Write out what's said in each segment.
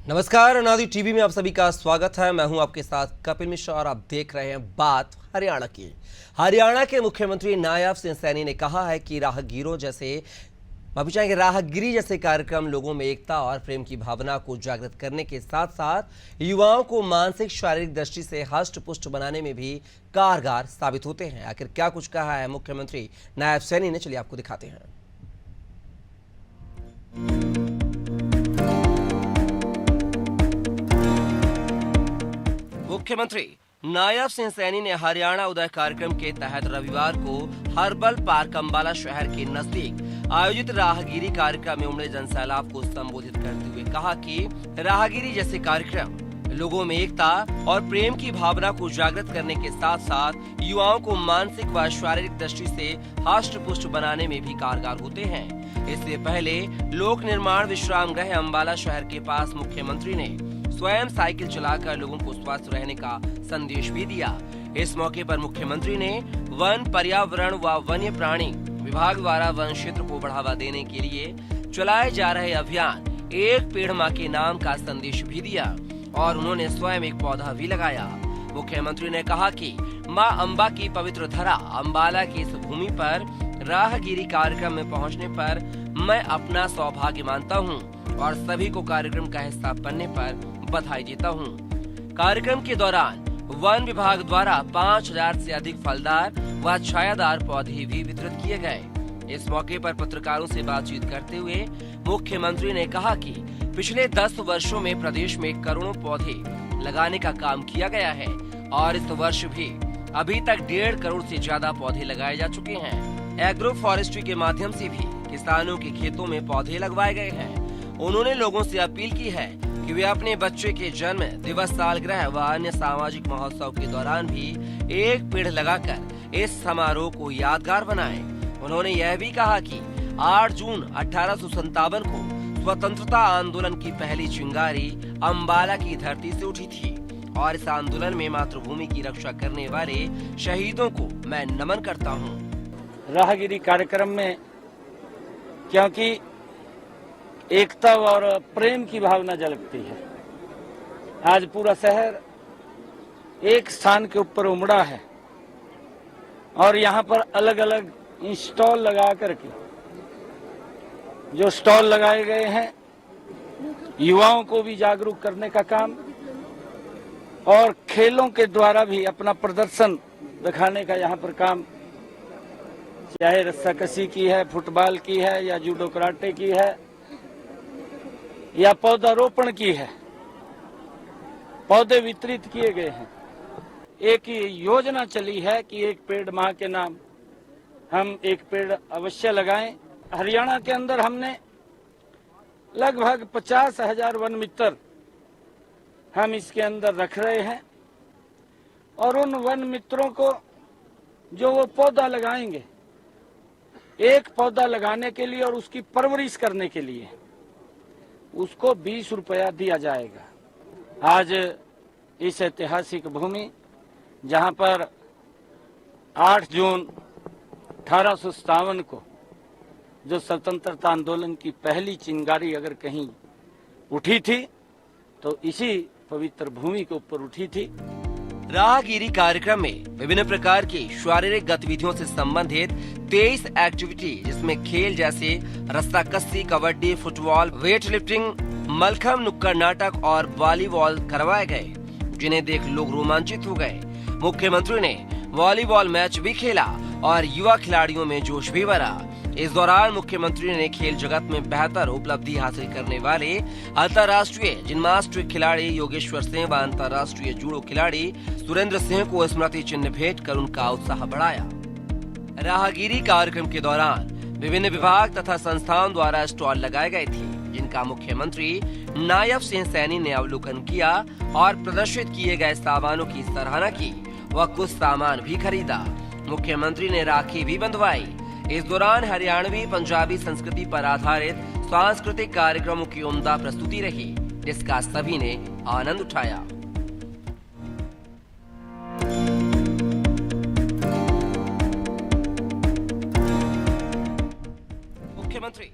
नमस्कार, अनादि टीवी में आप सभी का स्वागत है। मैं हूं आपके साथ कपिल मिश्रा और आप देख रहे हैं बात हरियाणा की। हरियाणा के मुख्यमंत्री नायब सिंह सैनी ने कहा है कि राहगिरी जैसे कार्यक्रम लोगों में एकता और प्रेम की भावना को जागृत करने के साथ साथ युवाओं को मानसिक शारीरिक दृष्टि से हष्ट पुष्ट बनाने में भी कारगर साबित होते हैं। आखिर क्या कुछ कहा है मुख्यमंत्री नायब सैनी ने, चलिए आपको दिखाते हैं। मुख्यमंत्री नायब सिंह सैनी ने हरियाणा उदय कार्यक्रम के तहत रविवार को हर्बल पार्क अंबाला शहर के नजदीक आयोजित राहगिरी कार्यक्रम में उमड़े जनसैलाब को संबोधित करते हुए कहा कि राहगिरी जैसे कार्यक्रम लोगों में एकता और प्रेम की भावना को जागृत करने के साथ साथ युवाओं को मानसिक व शारीरिक दृष्टि से हष्ट पुष्ट बनाने में भी कारगर होते हैं। इससे पहले लोक निर्माण विश्राम गृह अंबाला शहर के पास मुख्यमंत्री ने स्वयं साइकिल चलाकर लोगों को स्वस्थ रहने का संदेश भी दिया। इस मौके पर मुख्यमंत्री ने वन पर्यावरण व वन्य प्राणी विभाग द्वारा वन क्षेत्र को बढ़ावा देने के लिए चलाए जा रहे अभियान एक पेड़ मां के नाम का संदेश भी दिया और उन्होंने स्वयं एक पौधा भी लगाया। मुख्यमंत्री ने कहा कि मां अम्बा की पवित्र धरा अंबाला की इस भूमि पर राहगिरी कार्यक्रम में पहुंचने पर मैं अपना सौभाग्य मानता हूं और सभी को कार्यक्रम का हिस्सा बनने पर बधाई देता हूं। कार्यक्रम के दौरान वन विभाग द्वारा 5000 से अधिक फलदार व छायादार पौधे भी वितरित किए गए। इस मौके पर पत्रकारों से बातचीत करते हुए मुख्यमंत्री ने कहा कि पिछले 10 वर्षों में प्रदेश में करोड़ों पौधे लगाने का काम किया गया है और इस वर्ष भी अभी तक 1.5 करोड़ से ज्यादा पौधे लगाए जा चुके हैं। एग्रो फॉरेस्ट्री के माध्यम से भी किसानों के खेतों में पौधे लगवाए गए हैं। उन्होंने लोगों से अपील की है कि वे अपने बच्चे के जन्म दिवस, सालगिरह व अन्य सामाजिक महोत्सव के दौरान भी एक पेड़ लगाकर इस समारोह को यादगार बनाएं। उन्होंने यह भी कहा कि 8 जून 1857 को स्वतंत्रता आंदोलन की पहली चिंगारी अंबाला की धरती से उठी थी और इस आंदोलन में मातृभूमि की रक्षा करने वाले शहीदों को मैं नमन करता हूँ। राहगिरी कार्यक्रम में क्योंकि एकता और प्रेम की भावना झलकती है। आज पूरा शहर एक स्थान के ऊपर उमड़ा है और यहाँ पर अलग अलग स्टॉल लगा करके जो स्टॉल लगाए गए हैं युवाओं को भी जागरूक करने का काम और खेलों के द्वारा भी अपना प्रदर्शन दिखाने का यहाँ पर काम, चाहे रस्साकशी की है, फुटबॉल की है या जूडो कराटे की है या पौधारोपण की है, पौधे वितरित किए गए हैं। एक योजना चली है कि एक पेड़ मां के नाम, हम एक पेड़ अवश्य लगाएं। हरियाणा के अंदर हमने लगभग 50,000 वन मित्र हम इसके अंदर रख रहे हैं और उन वन मित्रों को जो वो पौधा लगाएंगे, एक पौधा लगाने के लिए और उसकी परवरिश करने के लिए उसको 20 रुपया दिया जाएगा। आज इस ऐतिहासिक भूमि जहां पर 8 जून 1857 को जो स्वतंत्रता आंदोलन की पहली चिंगारी अगर कहीं उठी थी तो इसी पवित्र भूमि के ऊपर उठी थी। राहगिरी कार्यक्रम में विभिन्न प्रकार की शारीरिक गतिविधियों से संबंधित 23 एक्टिविटी, जिसमें खेल जैसे रस्साकशी, कबड्डी, फुटबॉल, वेट लिफ्टिंग, मलखम्ब, नुक्कड़ नाटक और वॉलीबॉल करवाए गए, जिन्हें देख लोग रोमांचित हो गए। मुख्यमंत्री ने वॉलीबॉल मैच भी खेला और युवा खिलाड़ियों में जोश भी भरा। इस दौरान मुख्यमंत्री ने खेल जगत में बेहतर उपलब्धि हासिल करने वाले अंतर्राष्ट्रीय जिम्नास्टिक खिलाड़ी योगेश्वर सिंह व अंतर्राष्ट्रीय जूडो खिलाड़ी सुरेंद्र सिंह को स्मृति चिन्ह भेंट कर उनका उत्साह बढ़ाया। राहगिरी कार्यक्रम के दौरान विभिन्न विभाग तथा संस्थाओं द्वारा स्टॉल लगाए गए थे, जिनका मुख्यमंत्री नायब सिंह सैनी ने अवलोकन किया और प्रदर्शित किए गए सामानों की सराहना की व कुछ सामान भी खरीदा। मुख्यमंत्री ने राखी भी बंधवाई। इस दौरान हरियाणवी पंजाबी संस्कृति पर आधारित सांस्कृतिक कार्यक्रमों की उम्दा प्रस्तुति रही, जिसका सभी ने आनंद उठाया। मुख्यमंत्री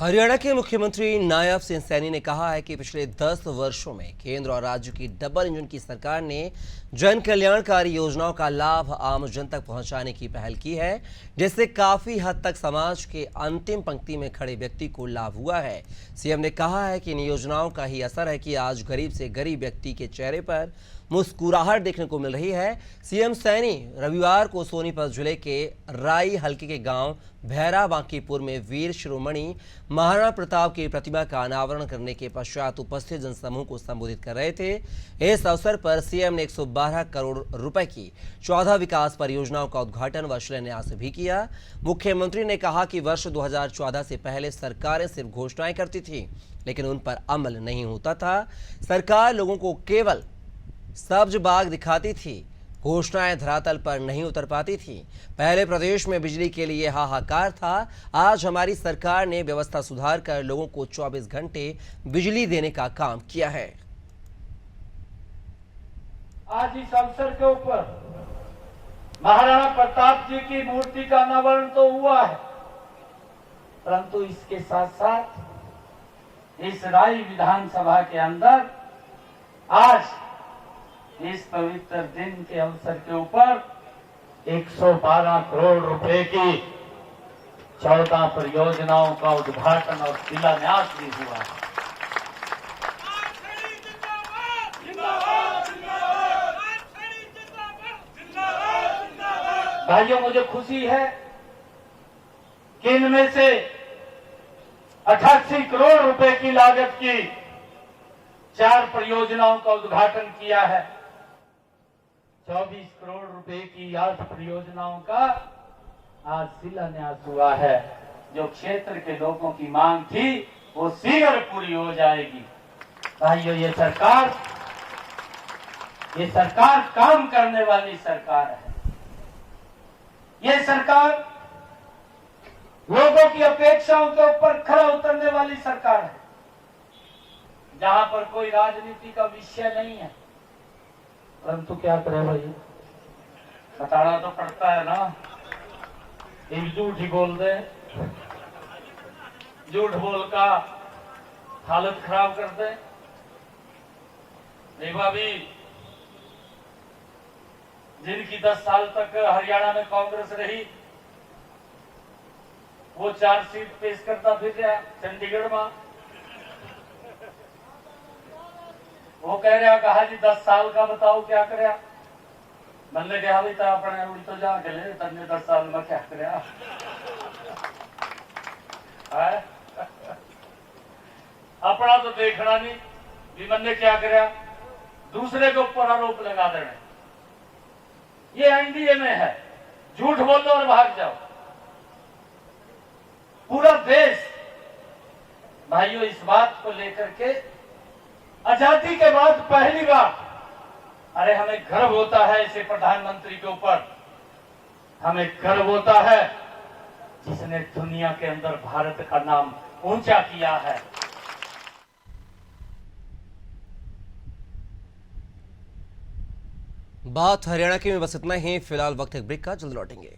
हरियाणा के मुख्यमंत्री नायब सिंह सैनी ने कहा है कि पिछले 10 वर्षों में केंद्र और राज्य की डबल इंजन की सरकार ने जन कल्याणकारी योजनाओं का लाभ आम जन तक पहुंचाने की पहल की है, जिससे काफी हद तक समाज के अंतिम पंक्ति में खड़े व्यक्ति को लाभ हुआ है। सीएम ने कहा है कि इन योजनाओं का ही असर है कि आज गरीब से गरीब व्यक्ति के चेहरे पर मुस्कुराहट देखने को मिल रही है। सीएम सैनी रविवार को सोनीपत जिले के राई हल्के के गांव भैरा बांकीपुर में वीर शिरोमणि महाराणा प्रताप की प्रतिमा का अनावरण करने के पश्चात उपस्थित जनसमूह को संबोधित कर रहे थे। इस अवसर पर सीएम ने 112 करोड़ रुपए की 14 विकास परियोजनाओं का उद्घाटन व शिलान्यास भी किया। मुख्यमंत्री ने कहा कि वर्ष 2014 से पहले सरकारें सिर्फ घोषणाएं करती थी, लेकिन उन पर अमल नहीं होता था। सरकार लोगों को केवल सब्ज बाग दिखाती थी, घोषणाएं धरातल पर नहीं उतर पाती थी। पहले प्रदेश में बिजली के लिए हाहाकार था, आज हमारी सरकार ने व्यवस्था सुधार कर लोगों को 24 घंटे बिजली देने का काम किया है। आज इस अवसर के ऊपर महाराणा प्रताप जी की मूर्ति का अनावरण तो हुआ है, परंतु इसके साथ साथ इस राई विधानसभा के अंदर आज इस पवित्र दिन के अवसर के ऊपर 112 करोड़ रुपए की 14 परियोजनाओं का उद्घाटन और शिलान्यास भी हुआ है। भाइयों, मुझे खुशी है कि इनमें से 88 करोड़ रुपए की लागत की 4 परियोजनाओं का उद्घाटन किया है। 24 करोड़ रुपए की 8 परियोजनाओं का आज शिलान्यास हुआ है। जो क्षेत्र के लोगों की मांग थी वो शीघ्र पूरी हो जाएगी। भाइयों, ये सरकार काम करने वाली सरकार है। ये सरकार लोगों की अपेक्षाओं के ऊपर खरा उतरने वाली सरकार है, जहां पर कोई राजनीति का विषय नहीं है। परंतु क्या करें भाई, बताना तो पड़ता है ना। एक झूठ ही बोल दे, झूठ बोल का हालत खराब कर दे। देखो, अभी जिनकी 10 साल तक हरियाणा में कांग्रेस रही, वो चार्जशीट पेश करता फिर रहा चंडीगढ़ में। वो कह रहा कहा जी 10 साल का बताओ क्या करे। बल्ले कहा भाई अपने उड़ी तो जा के ले, तन्ने 10 साल में क्या करे। अपना तो देखना नहीं भी मैंने क्या करे, दूसरे के ऊपर आरोप लगा देना। ये एनडीए में है, झूठ बोल दो और भाग जाओ। पूरा देश भाइयों इस बात को लेकर के आजादी के बाद पहली बार, अरे हमें गर्व होता है इसे प्रधानमंत्री के ऊपर, हमें गर्व होता है जिसने दुनिया के अंदर भारत का नाम ऊंचा किया है। बात हरियाणा की में बस इतना ही। फिलहाल वक्त एक ब्रेक का, जल्द लौटेंगे।